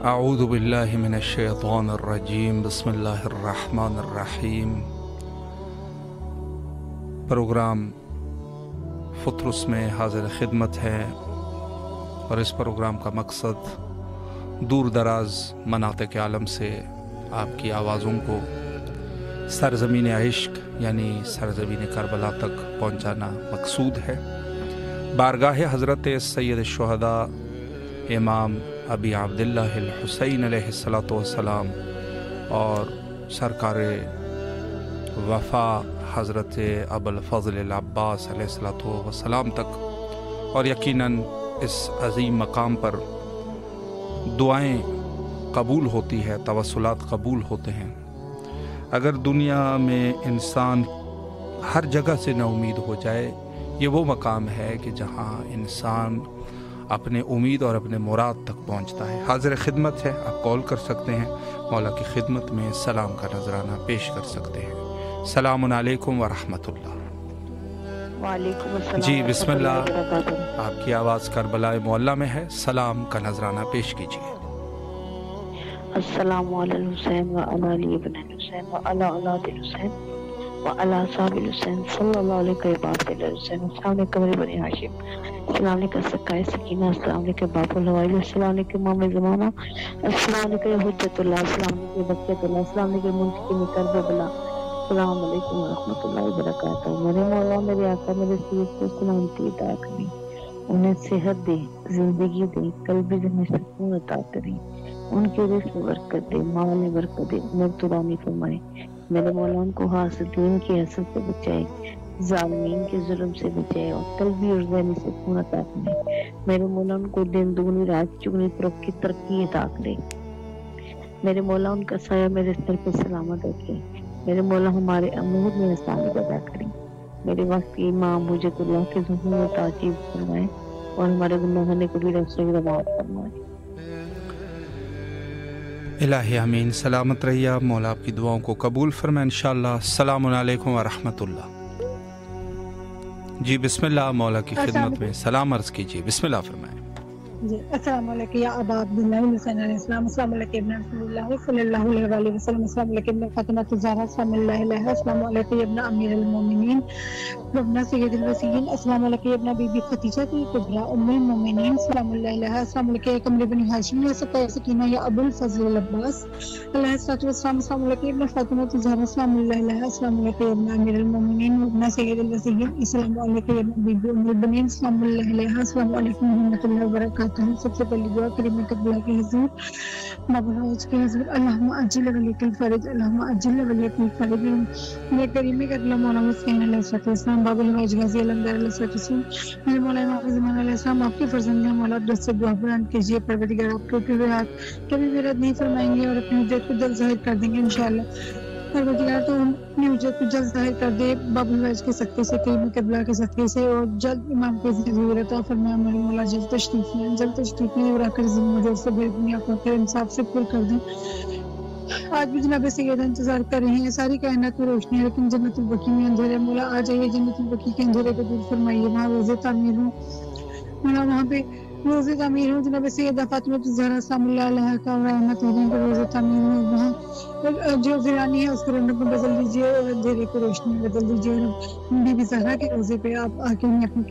اعوذ باللہ من الشیطان الرجیم بسم اللہ الرحمن الرحیم۔ پروگرام فطرس میں حاضر خدمت ہے اور اس پروگرام کا مقصد دور دراز مناطق عالم سے آپ کی آوازوں کو سرزمین عشق یعنی سرزمین کربلا تک پہنچانا مقصود ہے۔ بارگاہ حضرت سید الشہداء امام ابی عبداللہ الحسین علیہ الصلاۃ والسلام اور سرکار وفا حضرت ابوالفضل العباس علیہ الصلاۃ والسلام تک، اور یقیناً اس عظیم مقام پر دعائیں قبول ہوتی ہے، توسلات قبول ہوتے ہیں۔ اگر دنیا میں انسان ہر جگہ سے نا امید ہو جائے، یہ وہ مقام ہے کہ جہاں انسان اپنے امید اور اپنے مراد تک پہنچتا ہے۔ حاضر خدمت ہے، آپ کال کر سکتے ہیں، مولا کی خدمت میں سلام کا نذرانہ پیش کر سکتے ہیں۔ السلام علیکم ورحمۃ اللہ۔ وعلیکم السلام جی بسم اللہ، آپ کی آواز کربلا معلیٰ میں ہے، سلام کا نذرانہ پیش کیجیے۔ السلام علی الحسین و علی علی ابن الحسین و علی اولاد الحسین و علی صاحب الحسین صلی اللہ علیہ وآلہ الحسین۔ السلام علیکم بنی ہاشم، السلام علیکم سکائے سکینہ، السلام علیکم باب الحوائل، السلام علیکم امام زمانہ، السلام علیکم حجت اللہ، السلام علیکم بقیت اللہ، السلام علیکم منتقم کربلا، السلام علیکم ورحمۃ اللہ وبرکاتہ۔ میرے مولا میرے آقا میرے سید کو سلامتی عطا کریں، انہیں صحت دے، زندگی دے، قلبی ذہنی سکون عطا کریں، ان کے رزق میں برکت دے، مال میں برکت دے، عمر طولانی فرمائے۔ میرے مولا ان کو حاسدین کی حسد سے بچائے، ظالمین کے ظلم سے بچائے، اور قلبی اور ذہنی سکون عطا کرے۔ میرے مولا ان کو دن دگنی رات چگنی ترقی عطا کرے۔ میرے مولا ان کا سایہ میرے سر پہ سلامت رکھے۔ میرے مولا ہمارے امور میں آسانی پیدا کرے۔ میرے وقت کی امام حجت اللہ کے ظہور میں تعجیب فرمائے اور ہمارے گناہوں کو بھی رسول معاف فرمائے۔ الہی امین، سلامت رہیے، مولا آپ کی دعاؤں کو قبول فرمائے انشاءاللہ۔ السلام علیکم ورحمۃ اللہ۔ جی بسم اللہ، مولا کی خدمت میں سلام عرض کیجیے، بسم اللہ فرمائیں۔ جی السلام علیکم یا ابا عبداللہ حسین علیہ السلام، السلام علیکم ابن رسول اللہ صلی اللہ علیہ وآلہ وسلم، السلام علیکم ابن فاطمہ الزہرا سلام اللہ علیہا، السلام علیکم ابن امیر المومنین ابن سید الوصیین، السلام علیکم ابن بی بی خدیجہ کبریٰ ام المومنین سلام اللہ علیہا، السلام علیکم قمر بن ہاشم یا سقائے سکینہ یا ابو الفضل العباس علیہ الصلوۃ والسلام، السلام علیکم ابن فاطمہ الزہرا سلام اللہ علیہا، السلام علیکم ابن امیر المومنین ابن سید الوصیین، السلام علیکم ابن بی بی ام البنین سلام اللہ علیہا، السلام علیکم ورحمۃ اللہ وبرکاتہ۔ سب سے پہلی دعا کریم کربلا کے حضور، باب الحوائج کے حضور، اللہم عجل ولیک الفرج، اللہم عجل ولیک الفرج۔ میرے کریم کربلا مولانا حسین علیہ السلام، باب الحوائج غازی علمدار علیہ السلام، میرے مولانا امام زمان علیہ السلام، آپ کے فرزند ہیں مولا درست سے دعا بیان کیجیے۔ پروردگار آپ کے اوپر ہاتھ کبھی بھی رد نہیں فرمائیں گے اور اپنی حجت کو جلد ظاہر کر دیں گے انشاءاللہ۔ پروردگار تو اپنی حجت کو جلد ظاہر کر دے باب الحوائج کے صدقے سے، کریم کربلا کے صدقے سے، اور جلد امام کے ذریعے عطا فرمائے۔ میرے مولا جلد تشریف لیں، جلد تشریف لیں اور آ کر ذمہ دار سے بے دنیا کو پھر انصاف سے پر کر دیں۔ آج بھی جناب سیدہ انتظار کر رہے ہیں، ساری کائنات میں روشنی ہے لیکن جنت البقیع میں اندھیرا ہے۔ مولا آ جائیے، جنت البقیع کے اندھیرے کو دور فرمائیے، وہاں روزے تعمیر ہوں مولا، وہاں پہ روزے تعمیر ہوں جناب سیدہ فاطمہ الزہرا سلام اللہ علیہ کا رحمت الدین کا روزے تعمیر ہوں وہاں جو ویرانی ہے اس کو رونق میں بدل دیجیے اور اندھیرے کو روشنی میں بدل دیجیے اور بی بی زہرا کے روزے پہ آپ آ کے انہیں اپنی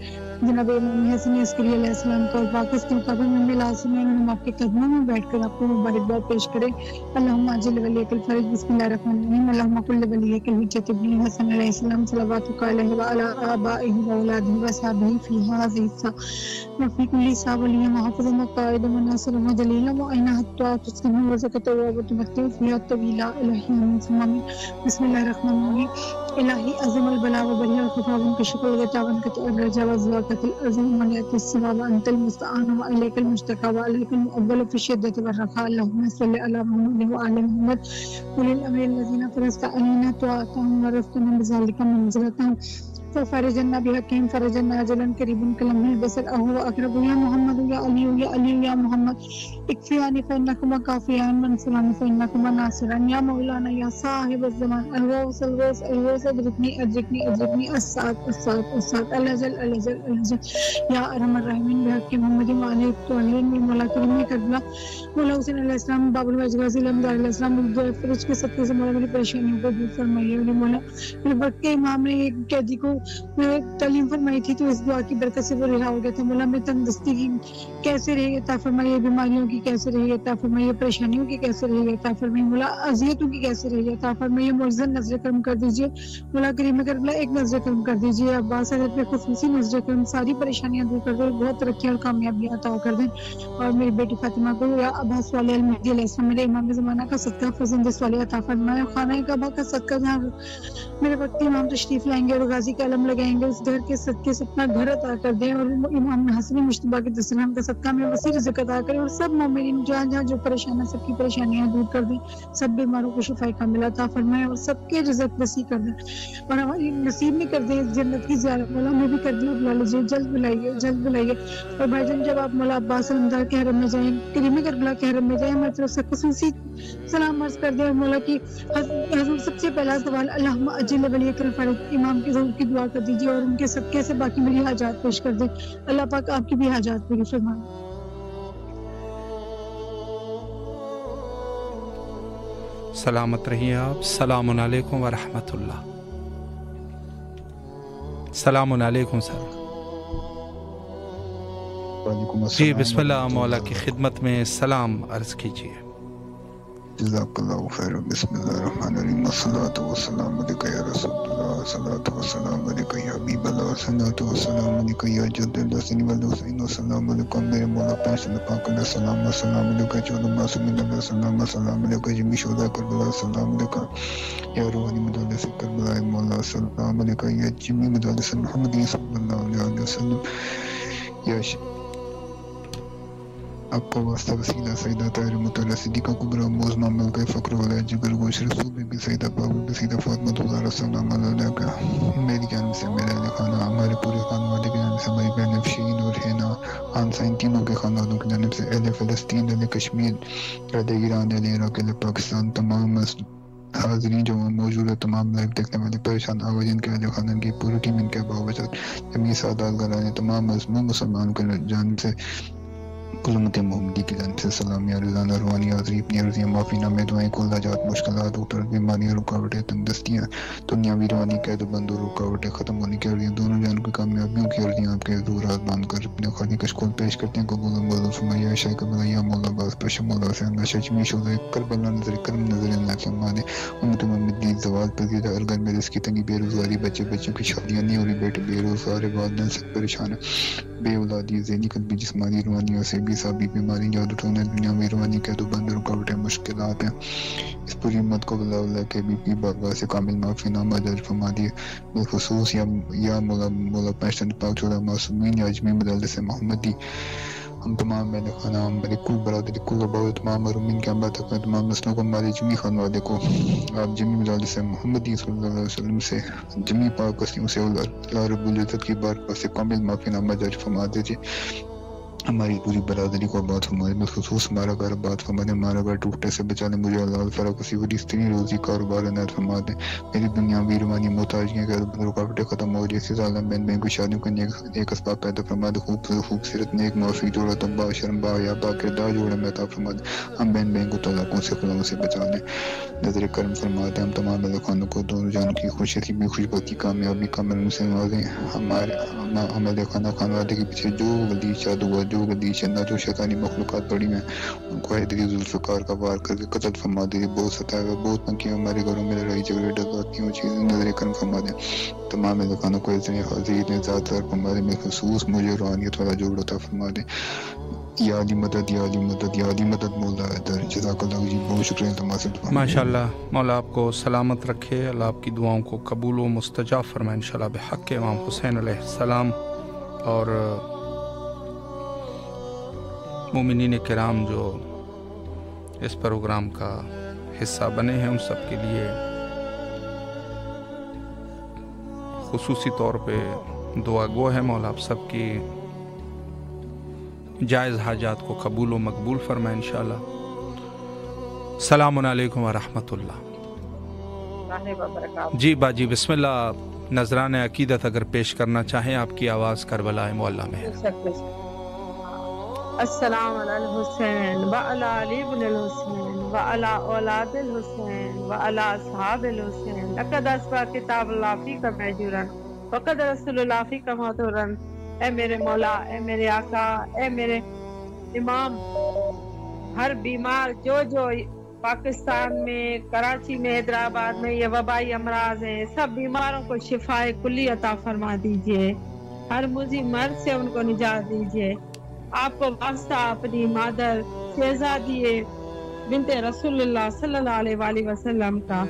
جناب امام حسن عسکری علیہ السلام کا اور باقی کے مقابل میں لازم ہے انہوں نے آپ کے قدموں میں بیٹھ کر آپ کو مبارکباد پیش کرے. اللہم عجل ولیک الفرج بسم اللہ الرحمن الرحیم اللہم کل ولیک الحجۃ ابن حسن علیہ السلام صلواتک علیہ وعلی آبائہ واولادہ وصحبہ فی ہذہ الساعۃ وفی کل ساعۃ ولی محافظ مقائد وناصر ودلیل وعین حتی تسکن وزکۃ وتمتع فیہا طویلا الہی بسم اللہ الرحمن الرحیم الہی عظم البلا وبریہ الخفاون کشف الغطاون کت الرجا وزواقت العظم منیت السما وانت المستعان وعلیک المشتقى وعلیک المؤول فی الشدۃ والرخاء اللہم صل علی محمد وعلی محمد اولي الامر الذین فاستعینا طاعتهم ورفتنا بذلک منزلتهم ففرجنا بحقهم فرجا عاجلا قريبا كلمه البصر اهو اقرب يا محمد يا علي يا علي يا محمد اكفياني فانكما كافيان منصران فانكما ناصران يا مولانا يا صاحب الزمان الغوث الغوث الغوث ادركني ادركني ادركني الساعة الساعة الساعة الاجل الاجل الاجل يا ارحم الراحمين بحق محمد وعلى الطاهرين من مولا کریم کربلا مولا حسین علیہ السلام باب الوجہ غازی علمدار علیہ السلام فرج کے صدقے سے مولا میری پریشانیوں کو دور فرمائیے. مولا میرے وقت کے امام نے ایک قیدی کو تعلیم فرمائی تھی تو اس دعا کی برکت سے وہ رہا ہو گیا تھا. مولا میں تندرستی کی کیسے رہے عطا فرمائیے, بیماریوں کی کیسے رہے عطا فرمائیے, پریشانیوں کی کیسے رہے عطا فرمائیے, مولا اذیتوں کی کیسے رہے عطا فرمائیے. معزز نظر کرم کر دیجیے مولا کریم کربلا, ایک نظر کرم کر دیجیے. عباس حضرت پہ خصوصی نظر کرم, ساری پریشانیاں دور کر دیں, بہت ترقی اور کامیابی عطا کر دیں. اور میری بیٹی فاطمہ کو یا عباس والی المہدی علیہ السلام میرے امام زمانہ کا صدقہ فرزند صالح عطا فرمائے. خانہ کعبہ کا صدقہ جہاں میرے وقت امام تشریف لائیں گے اور غازی کا علم لگائیں گے اس گھر کے صدقے سے اپنا گھر عطا کر دیں. اور امام حسن مشتبہ کے دسترخوان کا صدقہ میں وسیع رزق عطا کریں. اور سب مومنین جہاں جہاں جو پریشان ہیں سب کی پریشانیاں دور کر دیں, سب بیماروں کو شفا کاملہ عطا فرمائے اور سب کے رزق وسیع کر دیں اور ہماری نصیب میں کر دیں جنت کی زیارت. مولا ہمیں بھی کر دیں, بلا لیجیے, جلد بلائیے, جلد بلائیے. اور بھائی جان جب آپ مولا عباس علمدار کے حرم میں جائیں, کریم کربلا کے حرم میں جائیں, ہماری طرف سے خصوصی سلام عرض کر دیں. اور مولا کی حضور سب سے پہلا سوال اللہم اجل ولیک الفرج امام کی ضرور کی دعا کر دیجیے اور ان کے صدقے سے باقی میری حاجات پیش کر دیں. اللہ پاک آپ کی بھی حاجات پوری فرمائے. سلامت رہیے آپ. السلام علیکم ورحمۃ اللہ. السلام علیکم سر. جی بسم اللہ, مولا کی خدمت میں سلام عرض کیجیے. جزاک اللہ خیر. بسم اللہ الرحمن الرحیم. والصلاۃ والسلام علیک یا رسول اللہ, والصلاۃ والسلام علیک یا حبیب اللہ, والصلاۃ والسلام علیک یا جد الحسن والحسین, والسلام علیکم میرے مولا پاک پاک علیہ السلام, والسلام علیک چود معصومین علیہ السلام, والسلام علیک جمی شہداء کربلا, السلام علیک یا روحانی مجالس کربلا مولا, السلام علیک یا جمی مجالس محمد صلی اللہ علیہ وسلم. یا آپ کا واسطہ وسیلہ سیدہ طاہرہ مطلع صدیقہ کبریٰ موزمہ ملکہ فقر والا جگر گوش رسول بی سیدہ پاک سیدہ فاطمہ الزہرا السلام علیہ کا میری جانب سے میرے اہل خانہ, ہمارے پورے خانواده کی جانب سے, ہماری بہن افشین اور حینا آنسائن تینوں کے خاندانوں کی جانب سے, اہل فلسطین, اہل کشمیر, اہل ایران, اہل عراق, اہل پاکستان, تمام حاضرین جو موجود ہے, تمام لائیو دیکھنے والے پریشان آوازین کے اہل خاندان کی پوری ٹیم ان کے باوجود جمعی سعادات گرانے, تمام مظلوم مسلمانوں کی جانب سے کلمت محمدی کی جانب سے سلام. یا رضوان روحانی حاضری اپنی عرضیاں معافی نامے دعائیں کل حاجات مشکلات اوپر بیماریاں رکاوٹیں تندرستیاں دنیاوی روحانی قید و بند و رکاوٹیں ختم ہونے کی عرضیاں دونوں جانب کی کامیابیوں کی عرضیاں آپ کے حضورات باندھ کر اپنے خالی کشکول پیش کرتے ہیں. قبول مولو فرمائیے. شاہ کربلا یا مولا باز پش مولا حسین شجمی شہداء کربلا نظر کرم نظر اللہ فرما دے. امت محمد دی زوال پذیر ہر گھر میں رزق کی تنگی, بے روزگاری, بچوں کی شادیاں نہیں ہو رہی, بیٹے بے روزگار, والدین سے پریشان ہیں, بے اولادی, ذہنی قلبی جسمانی روحانی اور سے بھی سابی بیماری یاد اٹھانے دنیا میں روحانی قید و بند رکاوٹیں مشکلات ہیں. اس پوری امت کو اللہ کے بی پی بارگاہ سے کامل معافی نامہ درج فرما دیے. بالخصوص یا مولا پیشن پاک چودہ معصومین یا اجمی مدلس محمدی, ہم تمام اہل خانہ, ہمارے کل برادری, کل اباؤ, تمام مرحومین کے انبا تک, تمام نسلوں کو, ہمارے جمی خانوادے کو آپ جمی مدلس محمدی صلی اللہ علیہ وسلم سے جمی پاک وسیعوں سے اللہ رب العزت کی بارگاہ سے کامل معافی نامہ درج فرما دیجیے. ہماری پوری برادری کو آباد فرما دے، بالخصوص ہمارا گھر آباد فرما دے، ہمارا گھر ٹوٹنے سے بچا دے، مجھے اللہ تعالیٰ کسی بھی رشتہ روزی کاروبار عنایت فرما دے، میری دنیاوی روحانی محتاجیاں کے رکاوٹیں ختم ہو جائے، اس عالم بہن بہن کو شادیوں کا نیک اسباب پیدا فرما دے، خوبصورت نیک معافی جوڑا تو با شرم با یا با کردار جوڑا میں عطا فرما دے، ہم بہن بہن کو طلاقوں سے خلاؤں سے بچا دے، نظر کرم فرما دے، ہم تمام اہل خانوں کو دونوں جانوں کی خوشی بھی خوش بختی کامیابی کامل سے نوازیں، ہمارے اہل خانہ خانوادے کے پیچھے جو غلی جادو جو غلی چندہ جو شیطانی مخلوقات پڑی میں ان کو حیدری ذوالفقار کا وار کر کے قتل فرما دے، بہت ستایا ہوا بہت تنقیاں ہمارے گھروں میں لڑائی جھگڑے ڈکیتیاں وہ چیزیں نظر کرم فرما دے، تمام اہل خانوں کو اتنے حاضر نے ذات دار فرما دے، بالخصوص مجھے روحانیت والا جوڑ عطا فرما دے، یا علی مدد یا علی مدد یا علی مدد مولا در جزاک اللہ جی، بہت شکریہ تمام سے ماشاءاللہ، مولا آپ کو سلامت رکھے، اللہ آپ کی دعاؤں کو قبول و مستجاب فرمائے انشاءاللہ بحق امام حسین علیہ السلام، اور مومنین کرام جو اس پروگرام کا حصہ بنے ہیں ان سب کے لیے خصوصی طور پہ دعا گو ہے، مولا آپ سب کی جائز حاجات کو قبول و مقبول فرمائے انشاءاللہ۔ السلام علیکم ورحمۃ اللہ۔ جی باجی بسم اللہ، نذران عقیدت اگر پیش کرنا چاہیں، آپ کی آواز کربلا معلیٰ میں ہے۔ السلام علی الحسین وعلی علی بن الحسین وعلی اولاد الحسین وعلی اصحاب الحسین، لقد اسبا کتاب اللہ فیک محجورا وقد رسول اللہ فیک محتورا۔ اے میرے مولا، اے میرے آقا، اے میرے امام، ہر بیمار جو پاکستان میں، کراچی میں، حیدرآباد میں یہ وبائی امراض ہیں، سب بیماروں کو شفائے کلی عطا فرما دیجئے، ہر مضی مرض سے ان کو نجات دیجئے۔ آپ کو واسطہ اپنی مادر شہزادی بنت رسول اللہ صلی اللہ علیہ وآلہ وسلم کا،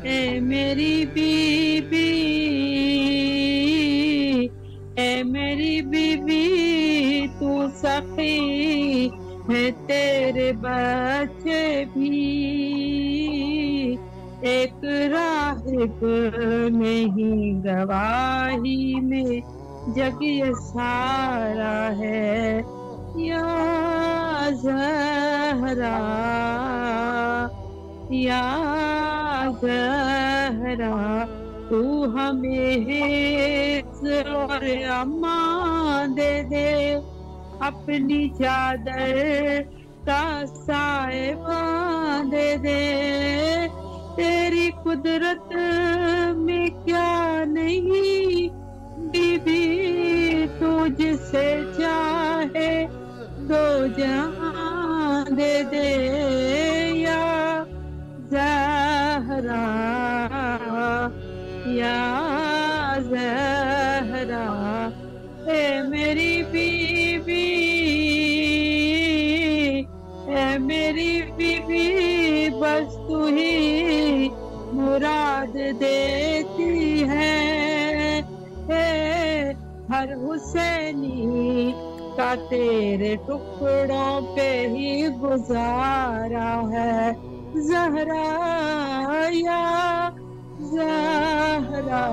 اے میری بی بی، اے میری بی بی تو سخی ہے، تیرے بچے بھی ایک راہب نہیں، گواہی میں جگ یہ سارا ہے، یا زہرا یا زہرا، تو ہمیں حفظ اور امان دے دے، اپنی چادر کا سائبان دے دے، تیری قدرت میں کیا نہیں، بی بی تو جسے چاہے دو جہاں دے دے، یا زہرا یا زہرا، اے میری بی بی، اے میری بی بی، بس تو ہی مراد دیتی ہے، ہر حسینی کا تیرے ٹکڑوں پہ ہی گزارا ہے، زہرا یا زہرا۔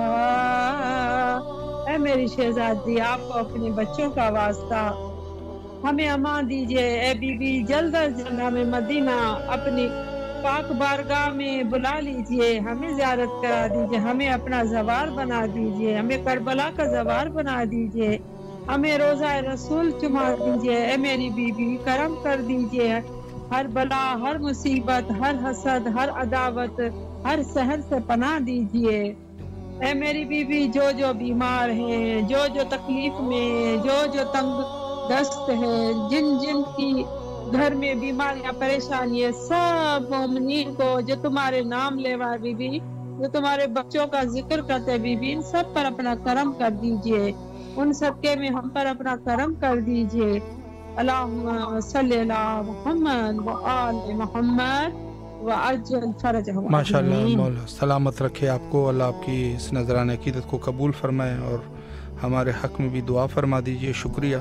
اے میری شہزادی، آپ کو اپنے بچوں کا واسطہ ہمیں امان دیجئے، اے بی بی جلد از جلد ہمیں مدینہ اپنی پاک بارگاہ میں بلا لیجئے، ہمیں زیارت کرا دیجئے، ہمیں اپنا زوار بنا دیجئے، ہمیں کربلا کا زوار بنا دیجئے، ہمیں روضہ رسول چما دیجئے، اے میری بی بی کرم کر دیجئے، ہر بلا، ہر مصیبت، ہر حسد، ہر عداوت، ہر سحر سے پناہ دیجئے، اے میری بی بی جو بیمار ہیں، جو تکلیف میں، جو تنگ دست ہے، جن کی گھر میں بیماریاں پریشانیاں، سب مومنین کو جو تمہارے نام لیوا بی بی، جو تمہارے بچوں کا ذکر کرتے بی بی، ان سب پر اپنا کرم کر دیجئے، ان صدقے میں ہم پر اپنا کرم کر دیجئے۔ اللہم صلی اللہ محمد و آل محمد وعجل فرجہم۔ ماشاءاللہ، مولا سلامت رکھے آپ کو، اللہ آپ کی اس نذران عقیدت کو قبول فرمائے اور ہمارے حق میں بھی دعا فرما دیجئے۔ شکریہ۔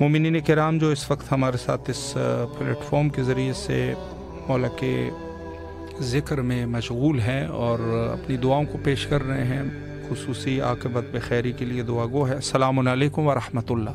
مومنین کرام جو اس وقت ہمارے ساتھ اس پلیٹ فارم کے ذریعے سے مولا کے ذکر میں مشغول ہیں اور اپنی دعاؤں کو پیش کر رہے ہیں، خصوصی عاقبت بخیری کے لیے دعا گو ہے۔ السلام علیکم ورحمۃ اللہ۔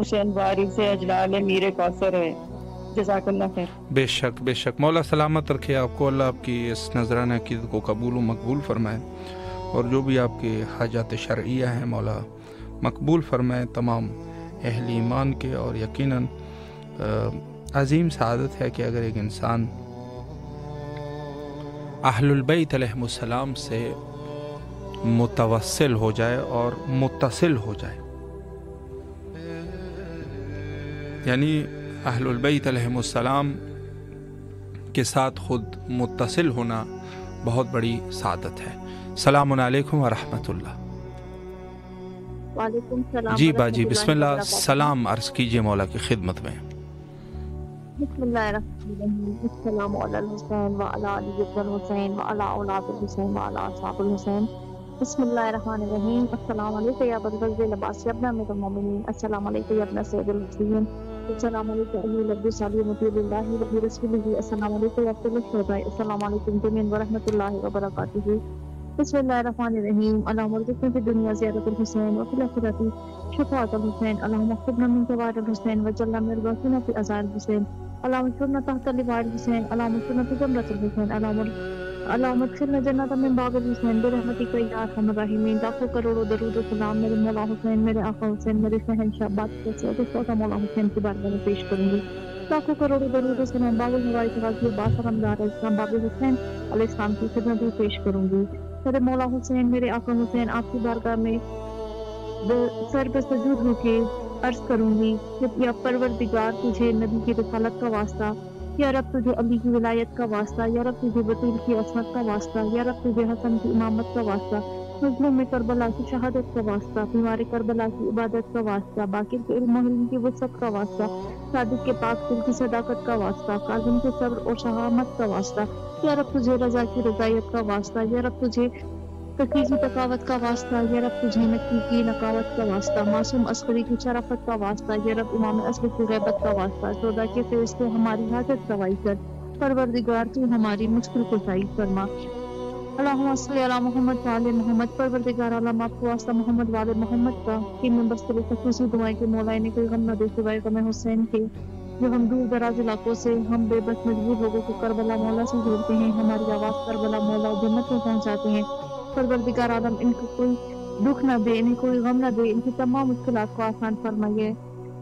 حسین وارث سے اجلال میر کوثر ہے. جزاک اللہ خیر. بے شک بے شک. مولا سلامت رکھے آپ کو. اللہ آپ کی اس نذرانہ عقیدت کو قبول و مقبول فرمائے اور جو بھی آپ کے حاجات شرعیہ ہیں مولا مقبول فرمائے تمام اہل ایمان کے. اور یقیناً عظیم سعادت ہے کہ اگر ایک انسان اہل البیت علیہم السلام سے متوسل ہو جائے اور متصل ہو جائے، یعنی اہل البیت علیہم السلام کے ساتھ خود متصل ہونا بہت بڑی سعادت ہے. السلام علیکم ورحمۃ اللہ. وعلیکم السلام. جی باجی بسم اللہ سلام عرض کیجئے مولا کی خدمت میں. بسم اللہ الرحمن الرحیم. السلام علی الحسین وعلی علی ابن الحسین وعلی اولاد الحسین وعلی اصحاب الحسین. بسم اللہ الرحمن الرحیم. السلام علیکم یا بدر لباس ابن امیر المومنین. السلام علیکم یا ابن سید المسلمین. السلام علیکم ایھا العبد الصالح مطیع اللہ ورسولہ. السلام علیکم یا افضل الشہداء. السلام علیکم جميعا ورحمۃ اللہ وبرکاتہ. بسم اللہ الرحمن الرحیم. اللهم ارزقنا في الدنيا زيارة الحسين وفي الآخرة شفاعة الحسين. اللهم اغفرنا من كبائر الحسين وجعلنا من الراحمين في أزار الحسين. اللهم اغفرنا تحت لواء الحسين. اللهم اغفرنا في زمرة الحسين. اللهم ادخلنا جنة من باب الحسين برحمتك يا ارحم الراحمین. لاکھوں کروڑوں درود و سلام میرے مولا حسین، میرے آقا حسین، میرے شہنشاہ بات کا مولا حسین کی بارگاہ میں پیش کروں گی. لاکھوں کروڑوں درود و سلام باب الحوائج غازی باسرمدار اسلام باب حسین علیہ السلام کی خدمت میں پیش کروں گی. میرے مولا حسین، میرے آقا حسین، آپ کی بارگاہ میں سر پہ سجود ہو کے عرض کروں گی کہ یا پروردگار تجھے نبی کی رسالت کا واسطہ، یا رب تجھے علی کی ولایت کا واسطہ، یا رب تجھے بطول کی عصمت کا واسطہ، یا رب تجھے حسن کی امامت کا واسطہ، مظلوم میں کربلا کی شہادت کا واسطہ، بیمار کربلا کی عبادت کا واسطہ، باقر کے علم و حلم کی وسعت کا واسطہ، صادق کے پاک دل کی صداقت کا واسطہ، کاظم کے صبر اور شہامت کا واسطہ، یا رب تجھے رضا کی رضایت کا واسطہ، یا رب تجھے تقی کی تقاوت کا واسطہ، یا رب تجھے نقی کی نقاوت کا واسطہ، معصوم عسکری کی شرافت کا واسطہ، یا رب امام اصل کی غیبت کا واسطہ، سودا کے فرشتے ہماری حاجت روائی کر، پروردگار تو ہماری مشکل کشائی فرما. اللہم صلی علی محمد وعلی محمد. پروردگار عالم آپ کو واسطہ محمد وعلی محمد کا کہ میں بس تیرے خصوصی دعائیں کہ مولا نے کوئی غم نہ دے سوائے غم حسین کے. جو ہم دور دراز علاقوں سے ہم بے بس مجبور لوگوں کو کربلا مولا سے جوڑتے ہیں، ہماری آواز کربلا مولا جنت میں پہنچاتے ہیں. پروردگار عالم ان کو کوئی دکھ نہ دے، انہیں کوئی غم نہ دے، ان کی تمام مشکلات کو آسان فرمائیے.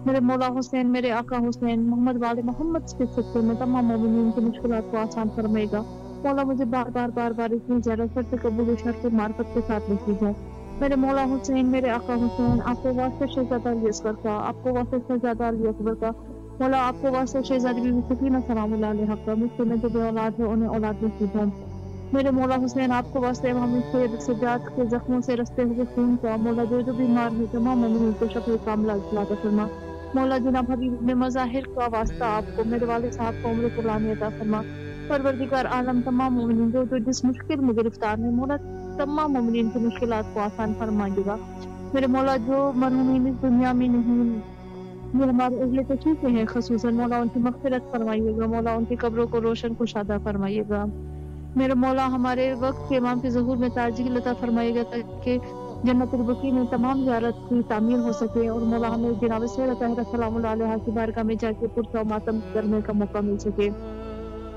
میرے مولا حسین، میرے آقا حسین، محمد وعلی محمد کے صدقے میں تمام مومنین کی مشکلات کو آسان فرمائے گا. مولا مجھے بار بار اتنی زیادہ شرط قبول و شرط معرفت کے ساتھ نصیب ہے. میرے مولا حسین، میرے آقا حسین، آپ کو واسطہ شہزادہ علی اصغر کا، آپ کو واسطہ شہزادہ علی اکبر کا، مولا آپ کو واسطہ شہزادی بی بی سکینہ سلام اللہ علیہ کا، مجھ سے میں جو بے اولاد ہے انہیں اولاد نصیب ہے. میرے مولا حسین، آپ کو واسطے امام سید سجاد کے زخموں سے رستے ہوئے خون کا، مولا جو بیمار ہے تمام مومنین کو شفا کاملہ عطا فرما. مولا جناب حبیب ابن مظاہر کا واسطہ آپ کو، میرے والد صاحب کو عمر قرآنی عطا فرما. پروردگار عالم تمام مومنین جو جس مشکل میں گرفتار ہیں، مولا تمام مومنین کی مشکلات کو آسان فرمائیے گا. میرے مولا جو مرحومین اس دنیا میں نہیں، جو ہمارے اہل تشریف ہیں خصوصاً، مولا ان کی مغفرت فرمائیے گا. مولا ان کی قبروں کو روشن کشادہ فرمائیے گا. میرے مولا ہمارے وقت کے امام کے ظہور میں تاجیل عطا فرمائے گا تاکہ جنت البقیع میں تمام زیارت کی تعمیر ہو سکے. اور مولا ہمیں جناب سید طاہرہ سلام اللہ علیہ کی بارگاہ میں جا کے پرسہ و ماتم کرنے کا موقع مل سکے.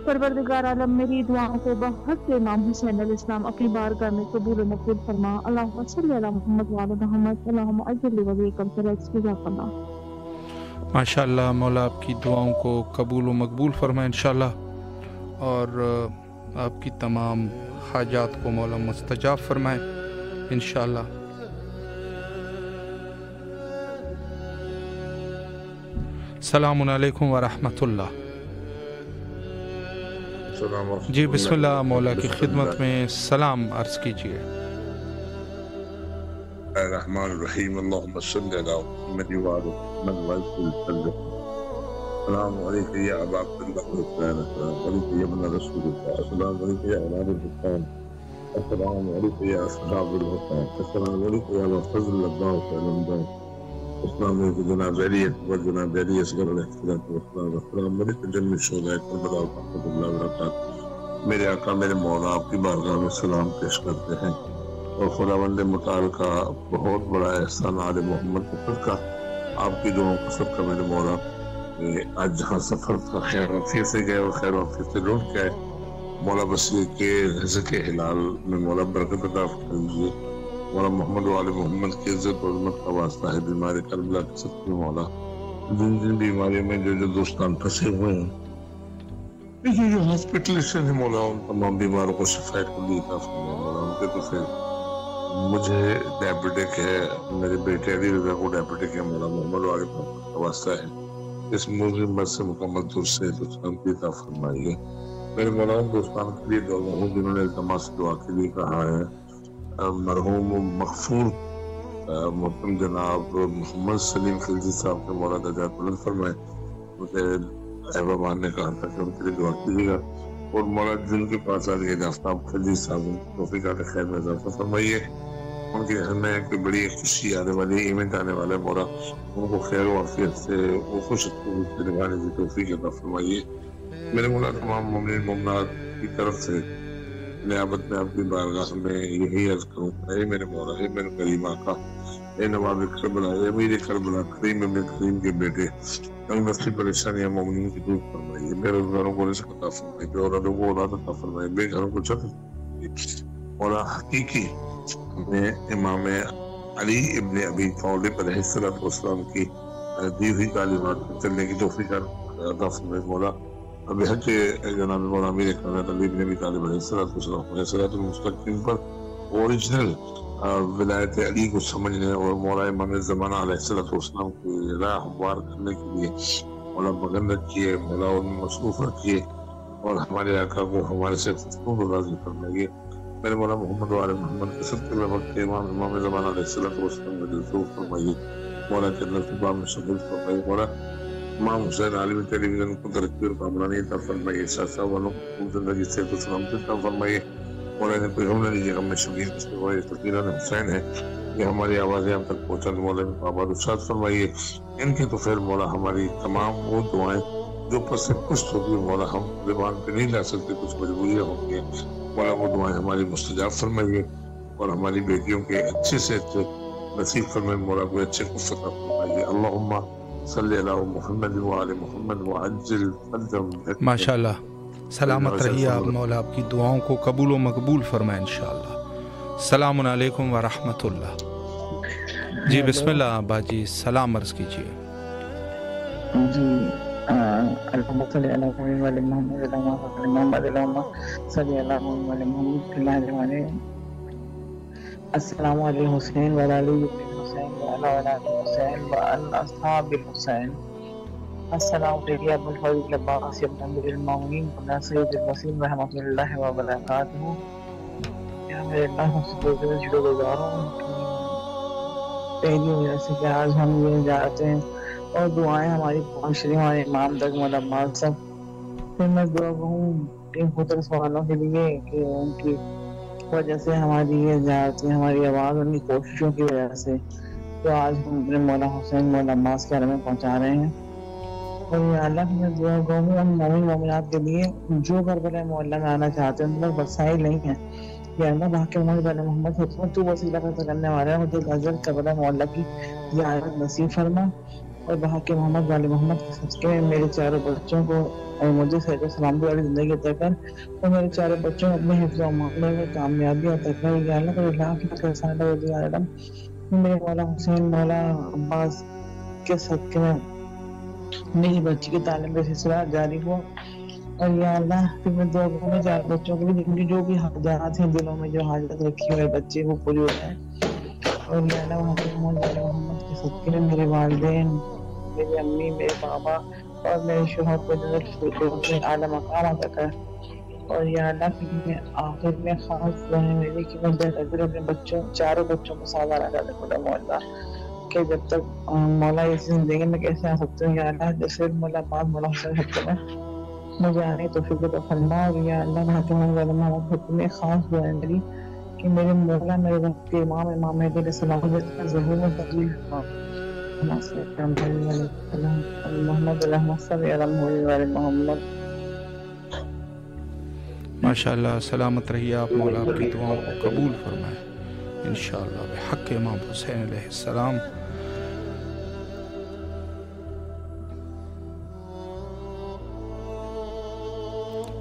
پروردگار عالم میری دعاؤں کو بحق امام حسین علیہ السلام اپنی بارگاہ میں قبول و مقبول فرما. اللہم صلی علی محمد وعلی محمد. اللہم اجل ولیکم جزاک اللہ. ماشاء اللہ. مولا آپ کی دعاؤں کو قبول و مقبول فرمائے انشاءاللہ، اور آپ کی تمام حاجات کو مولا مستجاب فرمائے انشاءاللہ. السلام علیکم ورحمۃ اللہ. جی بسم اللہ مولا کی خدمت میں سلام عرض کیجیے. الرحمن الرحیم. اللہم صلی علی محمد وعلی محمد. السلام علیکم یا ابا عبداللہ حسین. السلام علیکم یا ابن رسول اللہ. السلام علیکم یا اولاد الحسین. السلام علیکم یا اصحاب الحسین. السلام علیکم یا فضل اللہ تعالی. السلام علیکم جناب علی اکبر، جناب علی اصغر علیہ السلام. السلام علیکم جناب شہداء کربلا رحمۃ اللہ وبرکاتہ. میرے آقا میرے مولا آپ کی بارگاہ میں سلام پیش کرتے ہیں، اور خداوند متعال کا بہت بڑا احسان آل محمد کے صدقہ آپ کی دعاؤں کا سب کا میرے مولا آج جہاں سفر تھا خیر وافیت سے گئے اور خیر وافیت سے لوٹ کے آئے مولا بس یہ کہ رزق حلال میں مولا برکت عطا فرمائیے مولا محمد و آل محمد کی عزت و عظمت کا واسطہ ہے بیماری کربلا کے سب کی مولا جن جن بیماریوں میں جو دوستان پھنسے ہوئے ہیں جو ہاسپٹلیشن ہے مولا ان تمام بیماروں کو شفا کلی عطا فرمائے مولا ان کے تو پھر مجھے ڈائبٹک ہے میرے بیٹے علی رضا کو ڈائبٹک ہے مولا محمد و آل محمد کا واسطہ ہے اس مرض سے مکمل طور سے تو سلامتی عطا فرمائیے میرے مولا ان دوستان کے لیے دعا ہوں جنہوں نے التماس دعا کے لیے کہا ہے مرحوم مغفور محترم جناب محمد سلیم خلجی صاحب کے مولا درجات بلند فرمائے مجھے احبابان نے کہا تھا کہ ان کے لیے دعا کیجیے گا اور مولا جن کے پاس آ گئے آفتاب خلجی صاحب ان کی توفیقات خیر میں اضافہ فرمائیے ان کے گھر میں کوئی بڑی خوشی آنے والی ایونٹ آنے والا ہے مولا ان کو خیر و عافیت سے وہ خوش سے نبھانے کی توفیق عطا فرمائیے میرے مولا تمام مومنین مومنات کی طرف سے نیابت میں آپ کی بارگاہ میں یہی عرض کروں اے میرے مولا اے میرے کریم آقا اے نواب کربلا اے امیر کربلا کریم ابن کریم کے بیٹے تنگ دستی پریشانیاں مومنین کی دور فرمائیے بے روزگاروں کو رزق عطا فرمائیے بے اولادوں کو اولاد عطا فرمائیے بے گھروں کو چھت فرمائیے مولا حقیقی ہمیں امام علی ابن ابی طالب علیہ السلام کی دی ہوئی تعلیمات پر چلنے کی توفیق عطا فرمائیے مولا اب حج جناب مولا امیر حضرت علی ابن ابی طالب علیہ السلام صراط المستقیم پر اوریجنل ولایت علی کو سمجھنے اور مولا امام زمانہ علیہ السلام کی راہ ہموار کرنے کے لیے مولا مگن رکھیے مولا ان مصروف رکھیے اور ہمارے آقا کو ہمارے سے خوب راضی فرمائیے میرے مولا محمد و آل محمد کے صدقے میں وقت امام زمانہ علیہ السلام میں دلسوخ فرمائیے مولا جنت الباب میں شمول فرمائیے مولا امام حسین عالمی ٹیلی ویژن کو ترقی اور کامرانی عطا فرمائیے شاہ والوں کو زندگی صحت و سلامتی عطا فرمائیے مولا انہیں کوئی ہم نہ دیجیے غم میں شبیر اس کے بعد تقیران حسین ہے کہ ہماری آوازیں ہم تک پہنچا مولا ان کو آباد ارشاد فرمائیے ان کے تو پھر مولا ہماری تمام وہ دعائیں جو پس سے کچھ ہوگی مولا ہم زبان پہ نہیں لا سکتے کچھ مجبوریاں ہوں گی مولا وہ دعائیں ہماری مستجاب فرمائیے اور ہماری بیٹیوں کے اچھے سے اچھے نصیب فرمائے مولا کوئی اچھے کو عطا فرمائیے اللہم صلی اللہ محمد وآل محمد وعجل فرجهم ماشاءاللہ سلامت رہیے آپ مولا آپ کی دعاؤں کو قبول و مقبول فرمائے انشاءاللہ السلام علیکم ورحمۃ اللہ جی بسم اللہ باجی سلام عرض کیجیے جی اللہم صلی اللہ علیہ محمد اللہم صلی اللہ علیہ السلام علیہ حسین وعلی حسین وعلی حسین وعلی اصحاب الحسین السلام علیکم ابو الفضل عباس ابن امیر المومنین ابن سید الوسیم رحمۃ اللہ وبرکاتہ یا میرے اللہ سے شکر گزار ہوں پہلی وجہ سے کہ آج ہم یہ جاتے ہیں اور دعائیں ہماری پہنچ رہی ہمارے امام تک ملمات سب پھر میں دعا کہوں ان خطرس والوں کے لیے کہ ان کی وجہ سے ہماری یہ جاتی ہماری آواز ان کی کوششوں کی وجہ سے تو آج ہم اپنے مولا حسین مولا عباس کے حرم میں پہنچا رہے ہیں اور یہ اللہ کی میں دعا کہوں ان مومن مومنات کے لیے جو کربلا معلیٰ میں آنا چاہتے ہیں ان پر وسائل نہیں ہیں یا اللہ باقی محمد علیہ محمد حکمت تو وسیلہ پیدا کرنے والا ہے مجھے غزل کربلا معلیٰ کی زیارت نصیب فرما اور باقی محمد علیہ محمد کے صدقے میں میرے چاروں بچوں کو اور مجھے صحت و سلامتی والی زندگی عطا کر اور میرے چاروں بچوں کو اپنے حفظ و معاملے میں کامیابی عطا کر یا اللہ کو اللہ کی فیصلہ رضی عالم میرے مولا حسین مولا عباس کے صدقے میں میری بچی کی تعلیم کا سلسلہ جاری ہوا اور یا اللہ پھر میں دعا کروں میں چار بچوں کے لیے جن کی جو بھی حاجات ہیں دلوں میں جو حاجت رکھی ہوئے بچے وہ پوری ہو جائیں اور یا اللہ محمد کے صدقے میں میرے والدین میری امی میرے بابا اور میرے شوہر کو اعلیٰ مقام عطا کر اور یا اللہ میں آخر میں خاص دعا ہے میری کہ میں بہتر اپنے بچوں چاروں بچوں کو سازا کر خدا مولا کہ جب تک مولا اس زندگی میں کیسے آ سکتے ہیں یا اللہ جیسے مولا پاک مولا حسین حکم میں مجھے آنے توفیق عطا فرما اور یا اللہ محمد حکم میں خاص دعا ہے میری کہ میرے مولا میرے وقت کے امام مہدی علیہ السلام ظہور میں تبدیل محمد اللہم صلی علی محمد ماشاءاللہ سلامت رہیے آپ مولا آپ کی دعاؤں کو قبول فرمائے انشاءاللہ بحق امام حسین علیہ السلام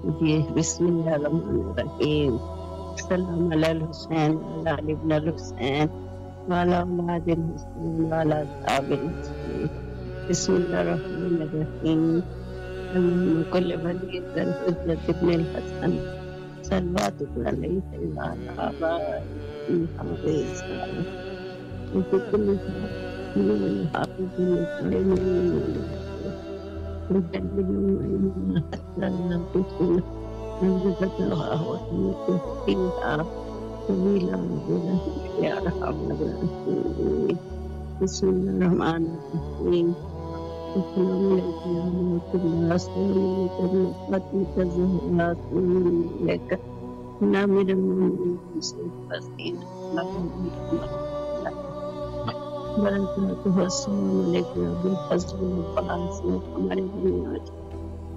جی بسم اللہ الرحمن الرحیم السلام علی الحسین وعلی علی ابن الحسین وعلی اولاد الحسین وعلی اصحاب الحسین بسم اللہ الرحمن الرحیم اللہم کل ولیۃ الحجۃ ابن الحسن صلوات علیہ وعلی آبائہ حافظ وکل حافظ بسم اللہ الرحمن الرحیم السلام علیکم ورحمۃ اللہ السلام علیکم ابو الفضل العباس ہمارے بنیاد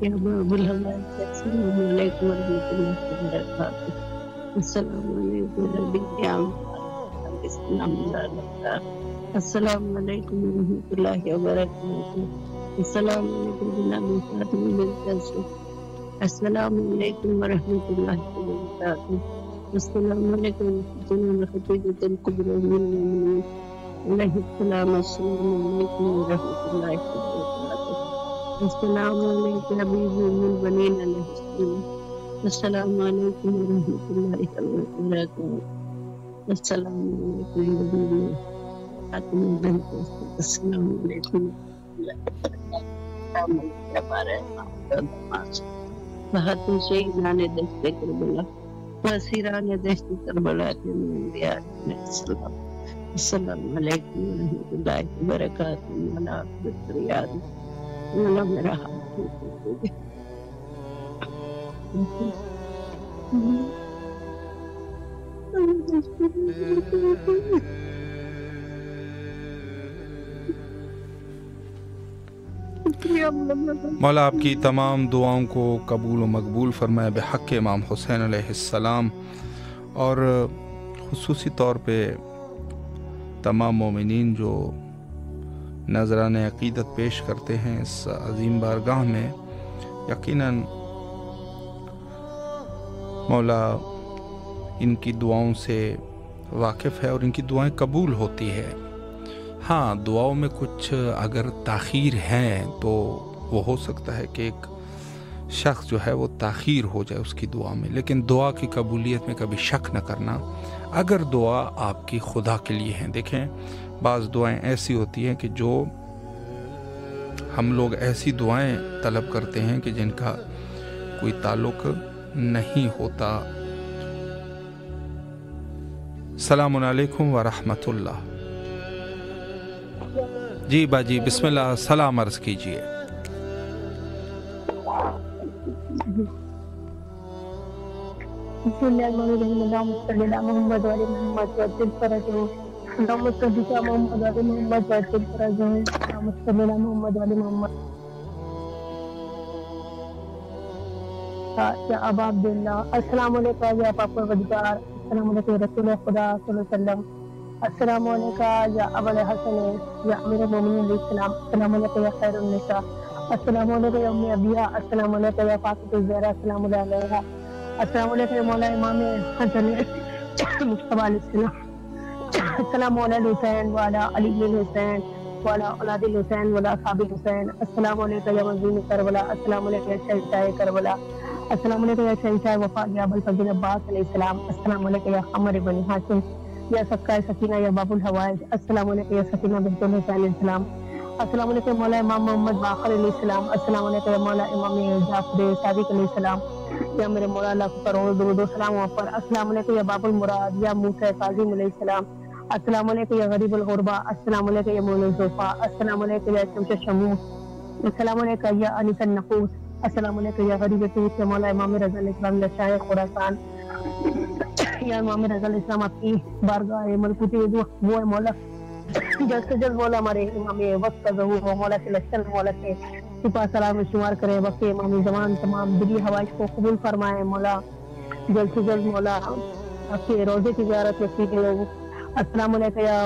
یا باب الحوائج السلام علیکم ورحمۃ اللہ وبرکاتہ السلام علیکم ربی قیام السلام السلام علیکم ورحمۃ اللہ وبرکاتہ السلام علیکم جناب فاطمہ بنت اسد السلام علیکم ورحمۃ اللہ وبرکاتہ السلام علیکم جناب خدیجہ الکبریٰ ام المؤمنین علیہ السلام السلام علیکم ورحمۃ اللہ وبرکاتہ السلام علیکم حبیب ام البنین علیہ السلام السلام علیکم ورحمۃ اللہ وبرکاتہ السلام علیکم حبیب فاطمہ بنت اسد السلام علیکم بہادر شہیدان دشت کربلا واسیران دشت کربلا السلام السلام علیکم ورحمۃ اللہ وبرکاتہ مولا بکریاد مولا میرا مولا آپ کی تمام دعاؤں کو قبول و مقبول فرمائے بحق امام حسین علیہ السلام، اور خصوصی طور پہ تمام مومنین جو نذران عقیدت پیش کرتے ہیں اس عظیم بارگاہ میں، یقیناً مولا ان کی دعاؤں سے واقف ہے اور ان کی دعائیں قبول ہوتی ہے۔ ہاں، دعاؤں میں کچھ اگر تاخیر ہے تو وہ ہو سکتا ہے کہ ایک شخص جو ہے وہ تاخیر ہو جائے اس کی دعا میں، لیکن دعا کی قبولیت میں کبھی شک نہ کرنا اگر دعا آپ کی خدا کے لیے ہیں۔ دیکھیں، بعض دعائیں ایسی ہوتی ہیں کہ جو ہم لوگ ایسی دعائیں طلب کرتے ہیں کہ جن کا کوئی تعلق نہیں ہوتا۔ السلام علیکم ورحمۃ اللہ۔ جی باجی بسم اللہ، سلام عرض کیجئے۔ بسم اللہ الرحمن الرحیم اللہم صلی علی محمد وعلی محمد وعجل فرجہ اللہم صلی علی محمد وعلی محمد وعجل فرجہ اللہم صلی علی محمد وعلی محمد یا ابا عبداللہ۔ السلام علیکم یا پاک پروردگار، السلام علیکم رسول خدا صلی اللہ علیہ وسلم، السلام علیکم یا ابا الحسن یا امیر المومنین علیہ السلام، السلام علیکم یا خیر النساء، السلام علیکم یا امی ابیہ، السلام علیکم یا فاطمہ الزہرا، السلام علیکم، السلام علیکم یا مولا امام حسن مصطفیٰ علیہ السلام، السلام علیکم الحسین وعلی علی بن الحسین وعلی اولاد الحسین وعلی اصحاب الحسین، السلام علیکم یا مظلوم کربلا، السلام علیکم یا شہنشاہ کربلا، السلام علیکم یا شہنشاہ وفا یا ابو الفضل عباس علیہ السلام، السلام علیکم یا قمر بنی ہاشم یا سکہ سکینہ یا باب الحوائج، السلام علیکم یا سکینہ بنت الحسین علیہ السلام، السلام علیکم مولا امام محمد باقر علیہ السلام، السلام علیکم یا مولا امام جعفر صادق علیہ السلام، یا میرے مولا اللہ کروڑ درود و سلام پر، السلام علیکم یا باب المراد یا موسیٰ کاظم علیہ السلام، السلام علیکم یا غریب الغربہ، السلام علیکم یا مولا زوفا، السلام علیکم یا شمس شموس، السلام علیکم یا انیس النفوس، السلام علیکم یا غریب توس یا مولا امام رضا علیہ السلام یا شاہ خراسان، یا امام رضا علیہ السلام آپ کی بارگاہ ملکوتی وہ ہے مولا جلد سے جلد مولا ہمارے امام وقت کا ظہور مولا کے لشکر مولا کے سپاہ سلام میں شمار کرے، وقت امام زمان تمام دلی حوائج کو قبول فرمائے مولا، جلد سے جلد مولا آپ کے روزے کی زیارت نصیب ہو۔ السلام علیکم یا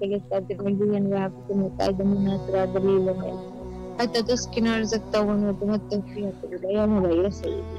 kulli qadir maliyan wa hafikum qaidam nasra dalil min hatta tuskina rizqta wa tumattu fiha ya mawla ya sayyidi